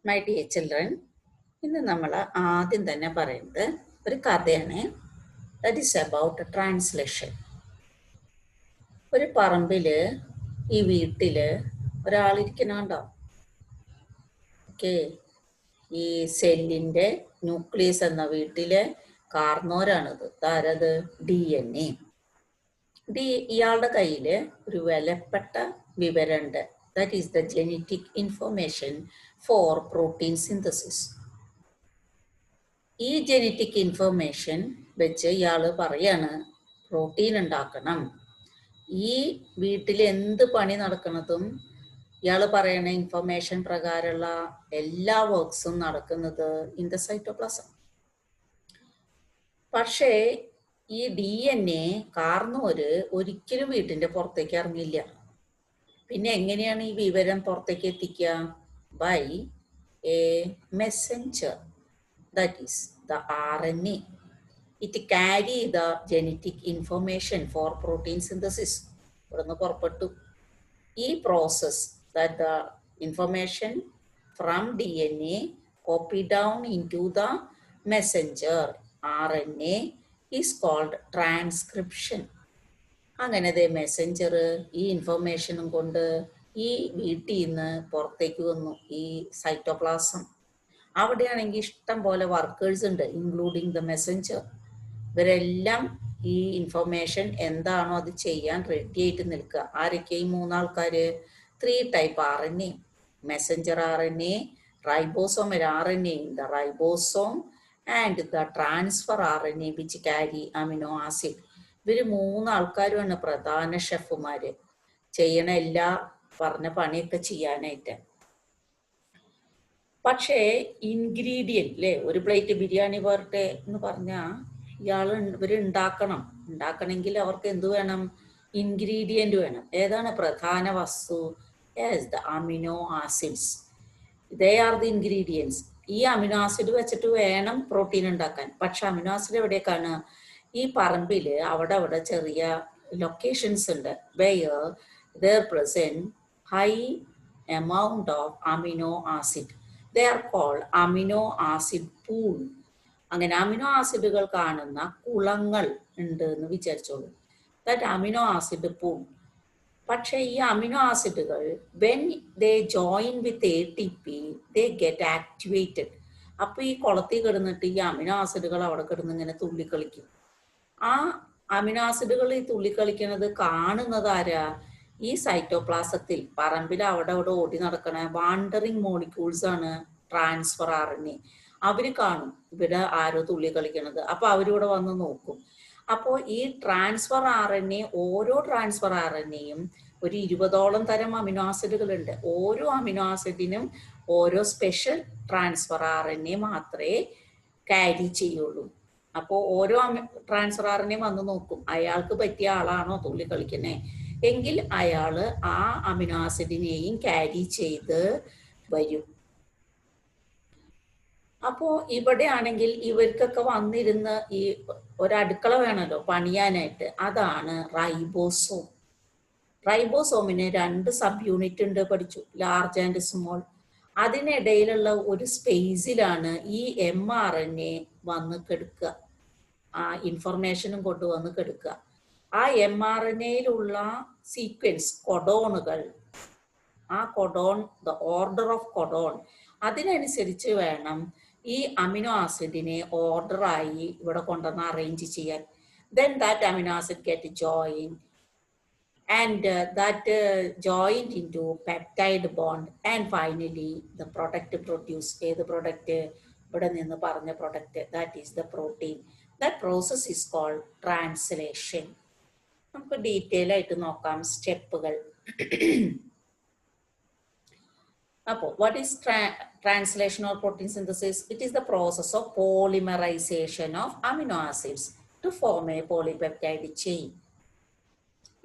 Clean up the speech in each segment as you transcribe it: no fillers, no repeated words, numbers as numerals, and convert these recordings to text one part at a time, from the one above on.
My dear children, ഇന്ന് നമ്മൾ ആദ്യം തന്നെ പറയുന്നത് ഒരു കഥയാണ്. That is about translation. ഒരു പറമ്പിൽ ഈ വീട്ടിൽ ഒരാളിരിക്കണുണ്ടോ? ഓക്കെ, ഈ സെല്ലിൻ്റെ ന്യൂക്ലിയസ് എന്ന വീട്ടിലെ കാർന്നോരാണിത്. ആരത്? DNA. ഇയാളുടെ കയ്യിൽ ഒരു വിലപ്പെട്ട വിവരമുണ്ട്. That is the genetic information for protein synthesis. ഈ ജെനറ്റിക് ഇൻഫർമേഷൻ വെച്ച് ഇയാൾ പറയാണ് പ്രോട്ടീൻ ഉണ്ടാക്കണം. ഈ വീട്ടിൽ എന്ത് പണി നടക്കുന്നതും ഇയാൾ പറയുന്ന ഇൻഫർമേഷൻ പ്രകാരമുള്ള എല്ലാ വർക്ക്സും നടക്കുന്നത് ഇൻ ദ സൈറ്റോപ്ലാസം. പക്ഷേ ഈ DNA കാർന്നോര് ഒരിക്കലും വീട്ടിൻ്റെ പുറത്തേക്ക് ഇറങ്ങില്ല. പിന്നെ എങ്ങനെയാണ് ഈ വിവരം പുറത്തേക്ക് എത്തിക്കുക? By a messenger, that is the RNA. It carry the genetic information for protein synthesis. ഇവിടുന്ന് പുറപ്പെട്ടു. ഈ process, that the information from DNA copy down into the messenger RNA is called transcription. അങ്ങനെ മെസ്സഞ്ചർ ഈ ഇൻഫർമേഷനും കൊണ്ട് ഈ വീട്ടിൽ നിന്ന് പുറത്തേക്ക് വന്നു, ഈ സൈറ്റോപ്ലാസം. അവിടെയാണെങ്കിൽ ഇഷ്ടം പോലെ വർക്കേഴ്സ് ഉണ്ട്, ഇൻക്ലൂഡിങ് ദ മെസ്സഞ്ചർ. ഇവരെല്ലാം ഈ ഇൻഫർമേഷൻ എന്താണോ അത് ചെയ്യാൻ റെഡി ആയിട്ട് നിൽക്കുക. ആരൊക്കെ ഈ മൂന്നാൾക്കാർ? 3 type RNA: Messenger RNA, ribosomal RNA in the ribosome, and the transfer RNA which carry amino acid. ഇവർ 3 ആൾക്കാരുമാണ് പ്രധാന ഷെഫുമാർ, ചെയ്യണ എല്ലാ പറഞ്ഞ പണിയൊക്കെ ചെയ്യാനായിട്ട്. പക്ഷേ ഇൻഗ്രീഡിയൻറ്റ് അല്ലേ, ഒരു പ്ലേറ്റ് ബിരിയാണി പോരട്ടെ എന്ന് പറഞ്ഞാൽ ഇവർ ഉണ്ടാക്കണമെങ്കിൽ അവർക്ക് എന്ത് വേണം? ഇൻഗ്രീഡിയൻറ്റ് വേണം. ഏതാണ് പ്രധാന വസ്തു? Yes, the amino acids. They are the ingredients. ഈ അമിനോ ആസിഡ് വെച്ചിട്ട് വേണം പ്രോട്ടീൻ ഉണ്ടാക്കാൻ. പക്ഷെ അമിനോ ആസിഡ് എവിടേക്കാണ്? ഈ പറമ്പിൽ അവിടെ ചെറിയ ലൊക്കേഷൻസ് ഉണ്ട്, where there present high amount of amino acid. They are called amino acid pool. അങ്ങനെ അമിനോ ആസിഡുകൾ കാണുന്ന കുളങ്ങൾ ഉണ്ട് എന്ന് വിചാരിച്ചോളൂ. That amino acid pool. പക്ഷേ ഈ അമിനോ ആസിഡുകൾ when they join with ATP they get activated. അപ്പോൾ ഈ കുളത്തിൽ കിടന്നിട്ട് ഈ അമിനോ ആസിഡുകൾ അവിടെ കിടന്ന് ഇങ്ങനെ തുള്ളിക്കളിക്കും. ആ അമിനോ ആസിഡുകൾ ഈ തുള്ളിക്കളിക്കുന്നത് കാണുന്നത് ആരാ? ഈ സൈറ്റോപ്ലാസത്തിൽ പറമ്പിൽ അവിടെ ഓടി നടക്കണ വാണ്ടറിങ് മോളിക്യൂൾസ് ആണ് ട്രാൻസ്ഫർ RNA. അവർ കാണും ഇവിടെ ആരോ തുള്ളി കളിക്കണത്. അപ്പോൾ അവരിവിടെ വന്ന് നോക്കും. അപ്പോൾ ഈ ട്രാൻസ്ഫർ RNA, ഓരോ ട്രാൻസ്ഫർ RNAയും ഒരു 20ഓളം തരം അമിനോ ആസിഡുകളുണ്ട്. ഓരോ അമിനോ ആസിഡിനും ഓരോ സ്പെഷ്യൽ ട്രാൻസ്ഫർ RNA മാത്രമേ ക്യാരി ചെയ്യുള്ളൂ. അപ്പോൾ ഓരോ ട്രാൻസ്ഫർ RNA വന്ന് നോക്കും, അയാൾക്ക് പറ്റിയ ആളാണോ തുള്ളി കളിക്കണേ എങ്കിൽ അയാൾ ആ അമിനോ ആസിഡിനെയും ക്യാരി ചെയ്ത് വരും. അപ്പോൾ ഇവിടെ ആണെങ്കിൽ ഇവർക്കൊക്കെ വന്നിരുന്ന് ഈ ഒരടുക്കള വേണമല്ലോ പണിയാനായിട്ട്. അതാണ് റൈബോസോം. റൈബോസോമിന് 2 സബ് യൂണിറ്റ് ഉണ്ട്, പഠിച്ചു, ലാർജ് ആൻഡ് സ്മോൾ. അതിനിടയിലുള്ള ഒരു സ്പേസിലാണ് ഈ mRNA വന്ന് കെടുക്കുക, ആ ഇൻഫർമേഷനും കൊണ്ടുവന്ന് കെടുക്കുക. ആ mRNAയിലുള്ള സീക്വൻസ് കൊഡോണുകൾ, ആ codon, the order of codon, അതിനനുസരിച്ച് വേണം ഈ അമിനോ ആസിഡിനെ ഓർഡറായി ഇവിടെ കൊണ്ടുവന്ന് അറേഞ്ച് ചെയ്യാൻ. Then that amino acid get join and that joined into peptide bond, and finally the product produced. ഏത് പ്രൊഡക്റ്റ്? ഇവിടെ നിന്ന് പറഞ്ഞ product, that is the protein. That process is called translation. നമുക്ക് ഡീറ്റെയിൽ ആയിട്ട് നോക്കാം സ്റ്റെപ്പുകൾ. അപ്പോൾ what is translation or protein synthesis? It is the process of polymerization of amino acids to form a polypeptide chain.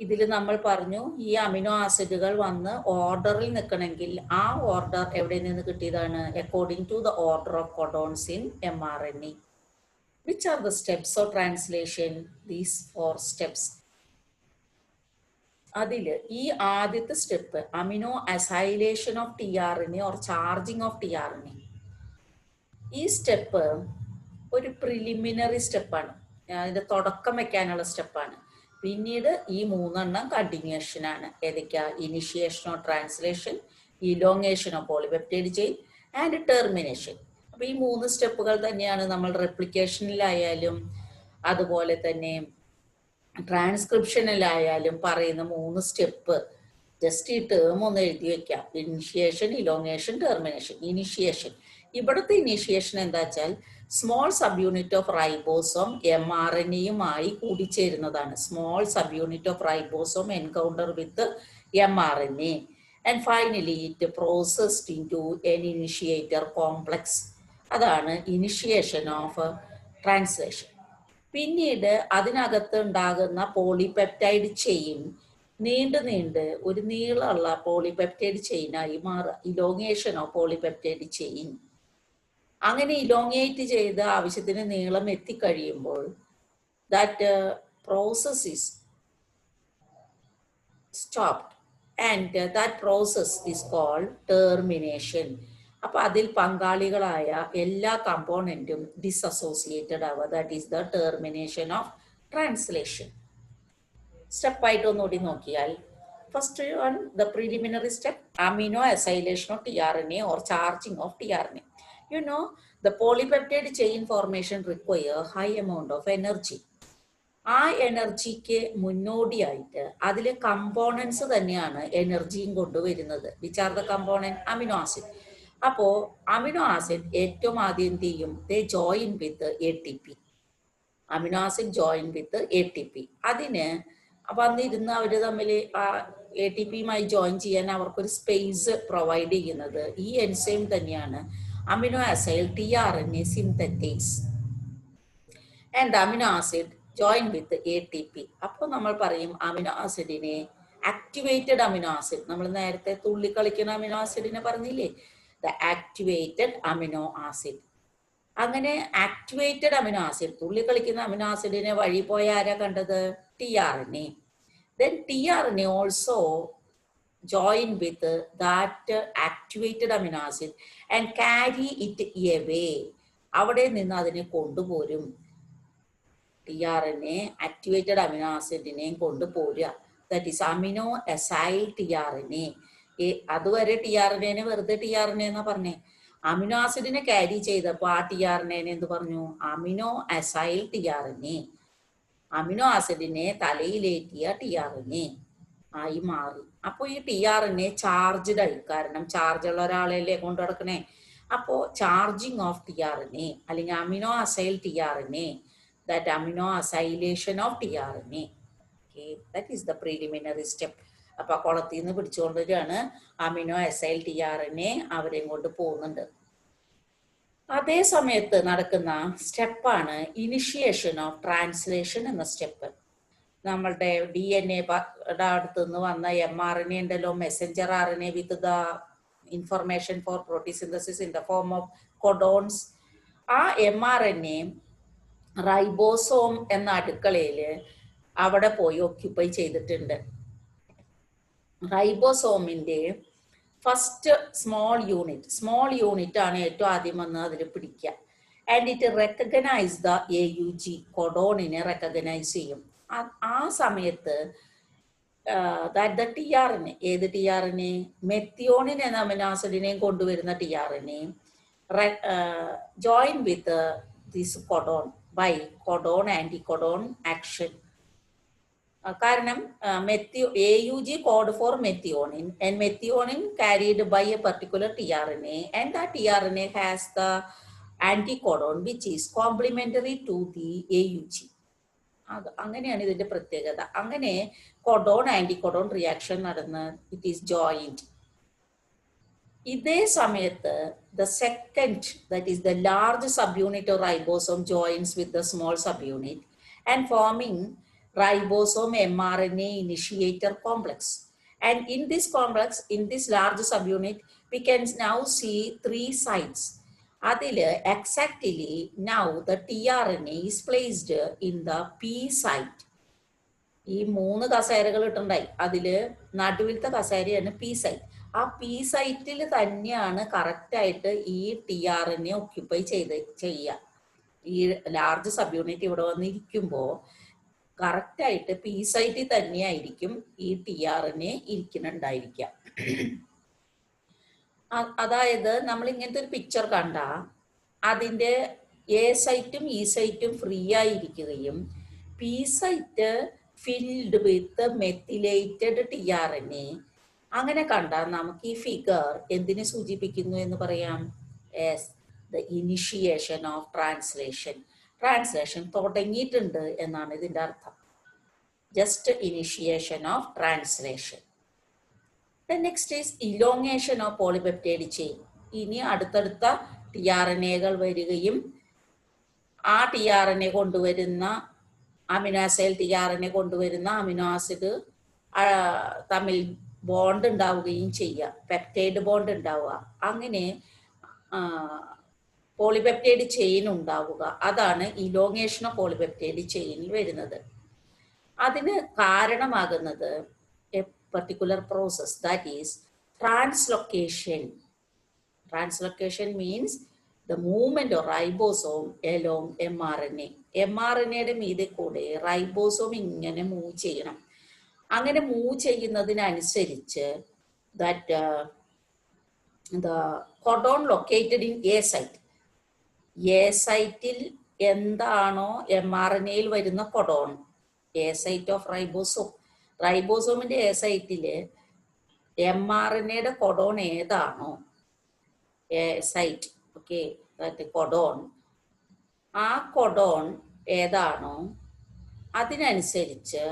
ഇതിൽ നമ്മൾ പറഞ്ഞു ഈ amino ആസിഡുകൾ വന്ന് ഓർഡറിൽ നിൽക്കണമെങ്കിൽ ആ ഓർഡർ എവിടെ നിന്ന് കിട്ടിയതാണ്? According to the order of codons in mRNA. Which are the steps of translation? These 4 steps. അതില് ഈ ആദ്യത്തെ step amino acylation of T R N A or charging of T R N A. ഈ step ഒരു preliminary സ്റ്റെപ്പാണ്, അതിന്റെ തുടക്കം വെക്കാനുള്ള സ്റ്റെപ്പാണ്. പിന്നീട് ഈ മൂന്നെണ്ണം കണ്ടിന്യൂഷൻ ആണ്. ഏതൊക്കെയാ? Initiation of translation, elongation of polypeptide chain and termination. അപ്പൊ ഈ മൂന്ന് സ്റ്റെപ്പുകൾ തന്നെയാണ് നമ്മൾ റെപ്ലിക്കേഷനിലായാലും അതുപോലെ തന്നെ ട്രാൻസ്ക്രിപ്ഷനിലായാലും പറയുന്ന മൂന്ന് സ്റ്റെപ്പ്. ജസ്റ്റ് ഈ ടേം ഒന്ന് എഴുതി വെക്കാം: ഇനിഷ്യേഷൻ, ഇലോങ്ങേഷൻ, ടെർമിനേഷൻ. ഇനിഷ്യേഷൻ, ഇവിടുത്തെ ഇനിഷ്യേഷൻ എന്താ വെച്ചാൽ small sub unit of ribosome M R N എയുമായി കൂടിച്ചേരുന്നതാണ്. Small sub unit of ribosome encounter with M R N A and finally it processed into an initiator complex. അതാണ് initiation of translation. പിന്നീട് അതിനകത്ത് ഉണ്ടാകുന്ന polypeptide chain നീണ്ട് ഒരു നീളമുള്ള polypeptide ചെയിനായി മാറുക. Elongation of polypeptide chain. അങ്ങനെ ഇലോങ്ങേറ്റ് ചെയ്ത് ആവശ്യത്തിന് നീളം എത്തിക്കഴിയുമ്പോൾ that process is stopped and that process is called termination. അപ്പൊ അതിൽ പങ്കാളികളായ എല്ലാ കമ്പോണന്റും ഡിസസോസിയേറ്റഡ് ആവുക. That is the termination of translation. സ്റ്റെപ്പായിട്ട് ഒന്നുകൂടി നോക്കിയാൽ, first one the preliminary step amino acylation of T R N A or charging of T R N A. You know, the polypeptide chain formation require high amount of energy. ആ എനർജിക്ക് മുന്നോടിയായിട്ട് അതിലെ components തന്നെയാണ് എനർജിയും കൊണ്ടുവരുന്നത്. Which are the component? Amino acid. അപ്പോ amino acid ഏറ്റവും ആദ്യം എന്ത് ചെയ്യും? They join with A T P. Amino acid join with A T P. അതിന് വന്നിരുന്ന് അവർ തമ്മിൽ ആ എ ടി പിയുമായി ജോയിൻ ചെയ്യാൻ അവർക്കൊരു സ്പേസ് പ്രൊവൈഡ് ചെയ്യുന്നത് ഈ എൻസൈം തന്നെയാണ്, amino acyl tRNA synthetase and amino acid join with ATP. അപ്പോൾ നമ്മൾ പറയും അമിനോ ആസിഡിനെ ആക്ടിവേറ്റഡ് അമിനോ ആസിഡ്. നമ്മൾ നേരത്തെ തുള്ളി കളിക്കുന്ന അമിനോ ആസിഡിനെ പറഞ്ഞില്ലേ, ദ ആക്ടിവേറ്റഡ് അമിനോ ആസിഡ്. അങ്ങനെ ആക്ടിവേറ്റഡ് അമിനോ ആസിഡ്, തുള്ളി കളിക്കുന്ന അമിനോ ആസിഡിനെ വഴി പോയ ആരാ കണ്ടത്? tRNA. Then tRNA also join with that activated amino acid and carry it away. അവിടെ നിന്ന് അതിനെ കൊണ്ടുപോരും. tRNA ആക്ടിവേറ്റഡ് അമിനോ ആസിഡിനെയും കൊണ്ടുപോരുക. That is amino acyl tRNA. അതുവരെ tRNA വെറുതെ tRNA എന്നാ പറഞ്ഞേ. അമിനോ ആസിഡിനെ ക്യാരി ചെയ്തപ്പോൾ ആ tRNA എന്ത് പറഞ്ഞു? Amino acyl tRNA. അമിനോ ആസിഡിനെ തലയിലേറ്റിയ tRNA ആയി മാറി. അപ്പോൾ ഈ tRNA ചാർജ്ഡ് ആയി. കാരണം ചാർജുള്ള ഒരാളെയല്ലേ കൊണ്ടു നടക്കണേ. അപ്പോൾ ചാർജിങ് ഓഫ് tRNA അല്ലെങ്കിൽ amino acyl tRNA, that amino acylation of tRNA. Okay, that is the preliminary step. അപ്പൊ ആ കുളത്തിൽ നിന്ന് പിടിച്ചുകൊണ്ടിരിക്കുകയാണ് അമിനോ അസൈൽ tRNA, അവരെയും കൊണ്ട് പോകുന്നുണ്ട്. അതേ സമയത്ത് നടക്കുന്ന സ്റ്റെപ്പാണ് ഇനിഷ്യേഷൻ ഓഫ് ട്രാൻസ്ലേഷൻ എന്ന സ്റ്റെപ്പ്. നമ്മളുടെ ഡി എൻ എ അടുത്ത് നിന്ന് വന്ന എം ആർ എൻ എ ഉണ്ടല്ലോ, messenger R N A with the information for protein synthesis in the form of codons. ആ M R N A ribosome എന്ന അടുക്കളയിൽ അവിടെ പോയി ഒക്യുപ്പൈ ചെയ്തിട്ടുണ്ട്. റൈബോസോമിന്റെ ഫസ്റ്റ് സ്മോൾ യൂണിറ്റ് ആണ് ഏറ്റവും ആദ്യം വന്ന് അതിൽ പിടിക്കുക. And it recognise the AUG, കൊഡോണിനെ റെക്കഗ്നൈസ് ചെയ്യും. ആ സമയത്ത് ദാറ്റ് ദ tRNA, ഏത് tRNA? മെത്തിയോണിൻ എന്ന അമിനോ ആസിഡിനെയും കൊണ്ടുവരുന്ന tRNA join with this codon by codon anticodon action. കാരണം AUG code for methionine and methionine carried by a particular tRNA and that tRNA has the anticodon which is complementary to the AUG. അങ്ങനെയാണ് ഇതിന്റെ പ്രത്യേകത. അങ്ങനെ codon ആന്റികൊഡോൺ reaction നടന്ന് it is joined. ഇതേ സമയത്ത് the second, that is the large sub unit of ribosome joints with the small sub unit and foaming ribosome mRNA initiator complex. And in this complex, in this large subunit, we can now see 3 sites. Adile exactly now the tRNA is placed in the P site. ഈ 3 കസേരകൾ ഇട്ടുണ്ടായി. അതില് നടുവിലത്തെ കസേരയാണ് P site. ആ P സൈറ്റിൽ തന്നെയാണ് കറക്റ്റായിട്ട് ഈ TRNA occupy ചെയ്യുക. ഈ ലാർജ് സബ് യൂണിറ്റ് ഇവിടെ വന്നിരിക്കുമ്പോൾ കറക്റ്റായിട്ട് പി സൈറ്റിൽ തന്നെയായിരിക്കും ഈ TRNA ഇരിക്കുന്നുണ്ടായിരിക്കുക. അതായത് നമ്മൾ ഇങ്ങനത്തെ ഒരു പിക്ചർ കണ്ട അതിൻ്റെ എ സൈറ്റും ഇ സൈറ്റും ഫ്രീ ആയിരിക്കുകയും P site filled with methylated TRNA അങ്ങനെ കണ്ടാൽ നമുക്ക് ഈ ഫിഗർ എന്തിനെ സൂചിപ്പിക്കുന്നു എന്ന് പറയാം? The initiation of translation. Translation തുടങ്ങിയിട്ടുണ്ട് എന്നാണ് ഇതിൻ്റെ അർത്ഥം. Just initiation of translation. Next is elongation of polypeptide chain. ഇനി അടുത്തടുത്ത TRNAകൾ വരികയും ആ TRNA കൊണ്ടുവരുന്ന അമിനോ ആസിഡ് TRNA കൊണ്ടുവരുന്ന അമിനോ ആസിഡ് തമ്മിൽ ബോണ്ട് ഉണ്ടാവുകയും ചെയ്യുക, പെപ്റ്റൈഡ് ബോണ്ട് ഉണ്ടാവുക. അങ്ങനെ പോളിപെപ്റ്റൈഡ് ചെയിൻ ഉണ്ടാവുക. അതാണ് ഇലോങ്ങേഷൻ ഓഫ് പോളിപെപ്റ്റൈഡ് ചെയിനിൽ വരുന്നത്. അതിന് കാരണമാകുന്നത് A particular process, that is translocation. Translocation means the movement of ribosome along mRNA. mRNAയുടെ മീതെ കൂടെ റൈബോസോം ഇങ്ങനെ മൂവ് ചെയ്യണം. അങ്ങനെ മൂവ് ചെയ്യുന്നതിനനുസരിച്ച് that the codon located in A site. A സൈറ്റിൽ എന്താണോ mRNAയിൽ വരുന്ന codon, A site of ribosome, റൈബോസോമിന്റെ എ സൈറ്റില് mRNAയുടെ കൊഡോൺ ഏതാണോ എ സൈറ്റ്, ഓക്കെ, കൊഡോൺ, ആ കൊഡോൺ ഏതാണോ അതിനനുസരിച്ച്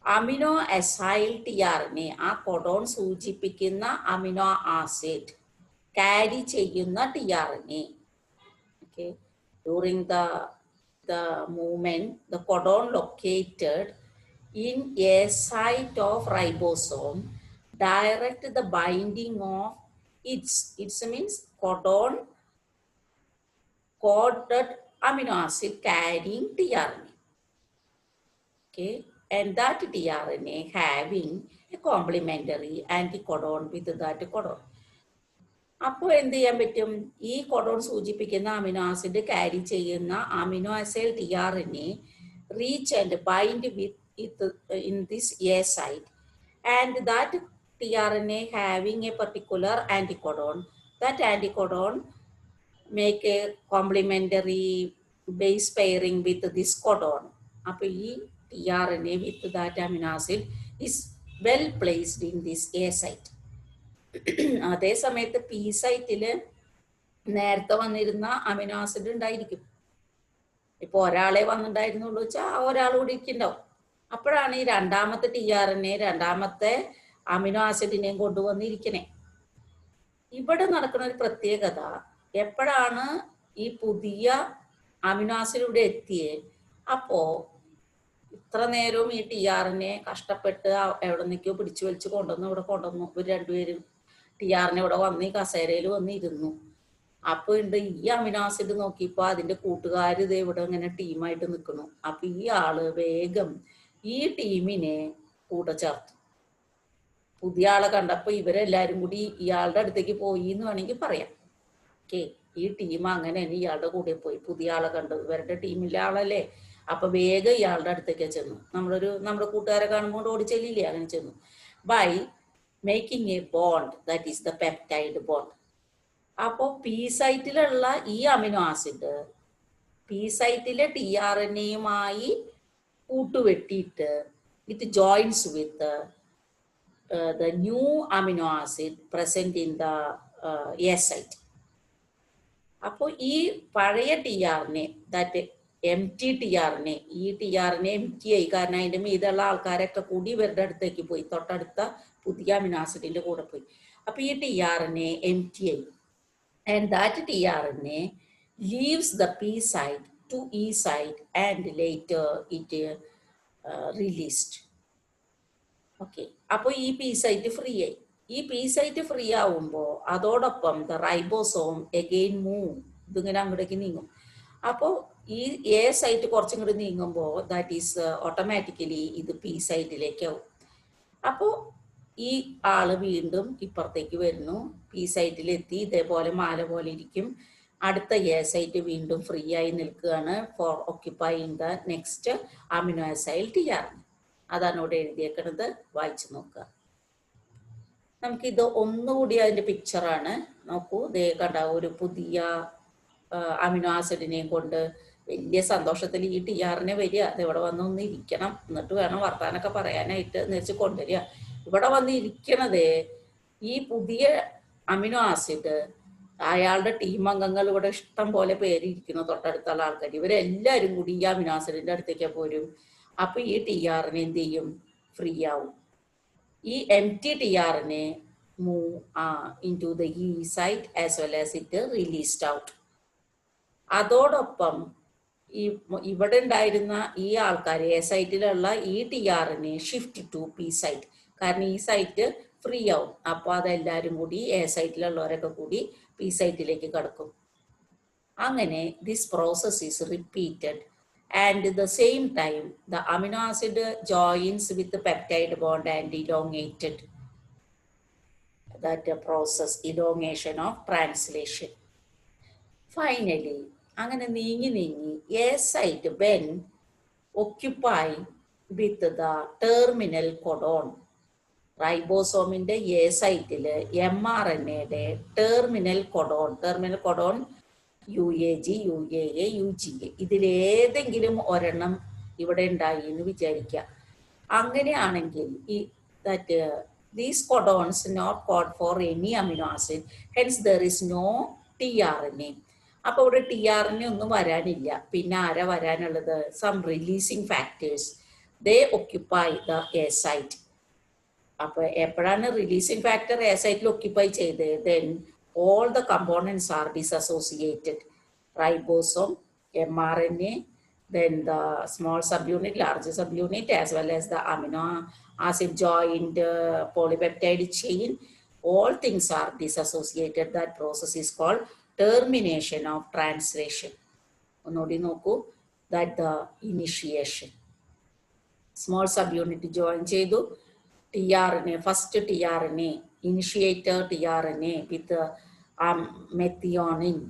അമിനോ അസൈൽ TRNA, ആ കൊഡോൺ സൂചിപ്പിക്കുന്ന അമിനോ ആസിഡ് ക്യാരി ചെയ്യുന്ന TRNA, okay, during the movement the codon located in a site of ribosome direct the binding of its means codon coded amino acid carrying TRNA, okay, and that TRNA having a complementary anticodon with that codon. അപ്പോൾ എന്ത് ചെയ്യാൻ പറ്റും? ഈ codon സൂചിപ്പിക്കുന്ന amino acid carry ചെയ്യുന്ന amino acid TRNA reach and bind with in this A site and that TRNA having a particular anticodon, that anticodon make a complementary base pairing with this codon. അപ്പോൾ ഈ TRNA with that amino acid is well placed in this A site. അതേ സമയത്ത് P സൈറ്റില് നേരത്തെ വന്നിരുന്ന amino acid ഉണ്ടായിരിക്കും. ഇപ്പൊ ഒരാളെ വന്നിട്ടുണ്ടായിരുന്നുള്ളൂ വെച്ചാൽ ആ ഒരാൾ കൂടി ഇരിക്കുന്നുണ്ടാവും. അപ്പോഴാണ് ഈ രണ്ടാമത്തെ TRNA രണ്ടാമത്തെ അമിനോ ആസിഡിനെയും കൊണ്ടുവന്നിരിക്കണേ. ഇവിടെ നടക്കുന്ന ഒരു പ്രത്യേകത, എപ്പോഴാണ് ഈ പുതിയ അമിനോ ആസിഡ് ഇവിടെ എത്തിയേ, അപ്പോ ഇത്ര നേരവും ഈ TRNA കഷ്ടപ്പെട്ട് എവിടെ നിൽക്കോ പിടിച്ചു വലിച്ച് ഇവിടെ കൊണ്ടുവന്നു. ഇവർ രണ്ടുപേരും TRNA ഇവിടെ വന്ന് ഈ കസേരയിൽ വന്നിരുന്നു. അപ്പൊ ഉണ്ട് ഈ അമിനോ ആസിഡ് നോക്കിയപ്പോ അതിന്റെ കൂട്ടുകാർ ഇത് ഇവിടെ ഇങ്ങനെ ടീമായിട്ട് നിൽക്കുന്നു. അപ്പൊ ഈ ആള് വേഗം ഈ ടീമിനെ കൂടെ ചേർത്തു. പുതിയ ആളെ കണ്ടപ്പോ ഇവരെല്ലാരും കൂടി ഇയാളുടെ അടുത്തേക്ക് പോയി എന്ന് വേണമെങ്കിൽ പറയാം. ഓക്കെ, ഈ ടീം അങ്ങനെ ഇയാളുടെ കൂടെ പോയി. പുതിയ ആളെ കണ്ടു, ഇവരുടെ ടീമിലെ ആളല്ലേ, അപ്പൊ വേഗം ഇയാളുടെ അടുത്തേക്ക് ചെന്നു. നമ്മുടെ കൂട്ടുകാരെ കാണുമ്പോൾ ഓടി ചെല്ലില്ലേ, അങ്ങനെ ചെന്നു. By making a bond, that is the peptide bond. അപ്പോൾ പി സൈറ്റിലുള്ള ഈ അമിനോ ആസിഡ് പി സൈറ്റിലെ TRNAയുമായി കൂട്ടുവെട്ടിയിട്ട് it joins with the new amino acid present in the A site. അപ്പോൾ ഈ പഴയ TRNA, ദാറ്റ് empty TRNA, ഈ TRNA empty ആയി, കാരണം അതിൻ്റെ മീതുള്ള ആൾക്കാരൊക്കെ കൂടി ഇവരുടെ അടുത്തേക്ക് പോയി, തൊട്ടടുത്ത പുതിയ അമിനോ ആസിഡിന്റെ കൂടെ പോയി. അപ്പൊ ഈ TRNA empty ആയി, and that TRNA leaves the P site to E site and later it released. Okay, അപ്പോൾ ഈ പി സൈറ്റ് ഫ്രീ ആയി. ഈ പി സൈറ്റ് ഫ്രീ ആവുമ്പോൾ അതോടൊപ്പം ദ റൈബോസോം എഗെയിൻ മൂവ്, ഇതിങ്ങനെ അങ്ങോട്ടേക്ക് നീങ്ങും. അപ്പോൾ ഈ എ സൈറ്റ് കുറച്ചും കൂടി നീങ്ങുമ്പോൾ ദാറ്റ് ഈസ് ഓട്ടോമാറ്റിക്കലി ഇത് പി സൈറ്റിലേക്കാവും. അപ്പോൾ ഈ ആള് വീണ്ടും ഇപ്പുറത്തേക്ക് വരുന്നു, പി സൈറ്റിലെത്തി, ഇതേപോലെ മാല പോലെ ഇരിക്കും. അടുത്ത എ സൈറ്റ് വീണ്ടും ഫ്രീ ആയി നിൽക്കുകയാണ് for occupying the next amino acid tRNA. അതാണ് ഇവിടെ എഴുതിയേക്കുന്നത്, വായിച്ചു നോക്കുക. നമുക്കിത് ഒന്നുകൂടി അതിൻ്റെ പിക്ചറാണ്. നോക്കൂ, ദേ കണ്ട ഒരു പുതിയ അമിനോ ആസിഡിനെയും കൊണ്ട് വലിയ സന്തോഷത്തിൽ ഈ ടിആറിനെ വരിക. അത് ഇവിടെ വന്ന് ഒന്ന് ഇരിക്കണം, എന്നിട്ട് വേണം വർത്താനൊക്കെ പറയാനായിട്ട് എന്ന് വെച്ച് കൊണ്ടുവരിക. ഇവിടെ വന്ന് ഇരിക്കണത് ഈ പുതിയ അമിനോ ആസിഡ്, അയാളുടെ ടീം അംഗങ്ങൾ ഇവിടെ ഇഷ്ടം പോലെ പേര് ഇരിക്കുന്നു, തൊട്ടടുത്തുള്ള ആൾക്കാർ, ഇവരെല്ലാവരും കൂടി ഈ അമിനോ ആസിഡിന്റെ അടുത്തേക്ക് പോരും. അപ്പൊ ഈ ടിആറിനെ എന്ത് ചെയ്യും? ഫ്രീ ആവും. ഈ എം ടി ടിആറിനെ move into the E site as well as it released out. അതോടൊപ്പം ഇവിടെ ഉണ്ടായിരുന്ന ഈ ആൾക്കാർ എ സൈറ്റിലുള്ള ഈ ടിആറിനെ ഷിഫ്റ്റ് ടു പി സൈറ്റ്. കാരണം ഈ സൈറ്റ് ഫ്രീ ആവും. അപ്പോൾ അതെല്ലാവരും കൂടി എ സൈറ്റിലുള്ളവരൊക്കെ കൂടി പി സൈറ്റിലേക്ക് കടക്കും. അങ്ങനെ this process is repeated and the same time the amino acid joins with peptide bond and elongated. That process elongation of translation. Finally അങ്ങനെ നീങ്ങി A site when occupy with the terminal codon. റൈബോസോമിന്റെ A സൈറ്റില് mRNA-യുടെ terminal codon UAG, UAA, UGA ഇതിലേതെങ്കിലും ഒരെണ്ണം ഇവിടെ ഉണ്ടായി എന്ന് വിചാരിക്കുക. അങ്ങനെയാണെങ്കിൽ these codons not code for any amino acid, hence there is no tRNA. അപ്പൊ ഇവിടെ ടിആർഎൻഎ ഒന്നും വരാനില്ല. പിന്നെ ആരാ വരാനുള്ളത്? Some releasing factors, they occupy the A site. അപ്പൊ എപ്പോഴാണ് റിലീസിങ് ഫാക്ടർ എ സൈറ്റിൽ ഒക്യുപ്പൈ ചെയ്തത്? Then all the components are disassociated. Ribosome, mRNA, then the small subunit, large subunit, as well as the amino acid joined polypeptide chain, all things are disassociated. That process is called termination of translation. ഒന്നുകൂടി നോക്കൂ, that the initiation. Small subunit join ചെയ്തു, tRNA, first tRNA, initiator tRNA with methionine.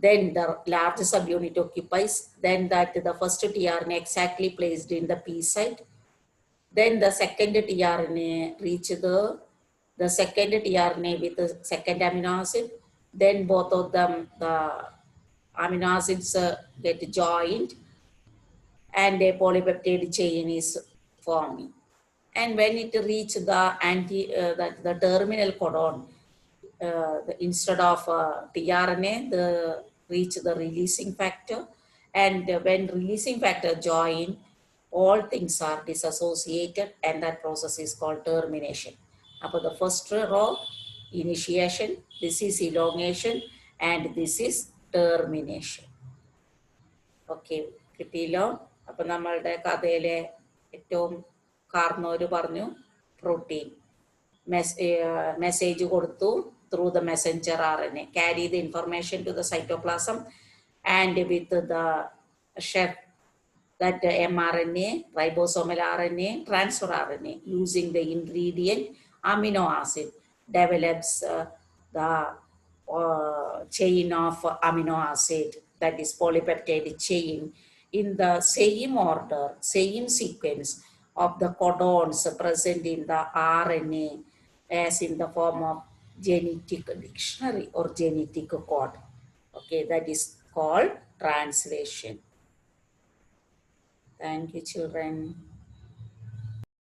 Then the large subunit occupies, then that the first tRNA exactly placed in the P site. Then the second tRNA reach the second tRNA with the second amino acid. Then both of them, the amino acids get joined and a polypeptide chain is forming. And when it reaches the terminal codon, instead of tRNA, reach the releasing factor. And when releasing factor join, all things are disassociated, and that process is called termination. Upon the first row, initiation, this is elongation, and this is termination. Okay, കിട്ടിയല്ലോ. അപ്പൊ നമ്മളുടെ കഥയിലെ ഏറ്റവും കാർന്നോര് പറഞ്ഞു, protein message കൊടുത്തു through the messenger RNA, carry the information to the cytoplasm, and with the chef, that mRNA, ribosomal RNA, transfer RNA, using the ingredient amino acid, develops the chain of amino acid, that is polypeptide chain, in the same order, same sequence of the codons present in the RNA as in the form of genetic dictionary or genetic code. Okay, that is called translation. Thank you, children.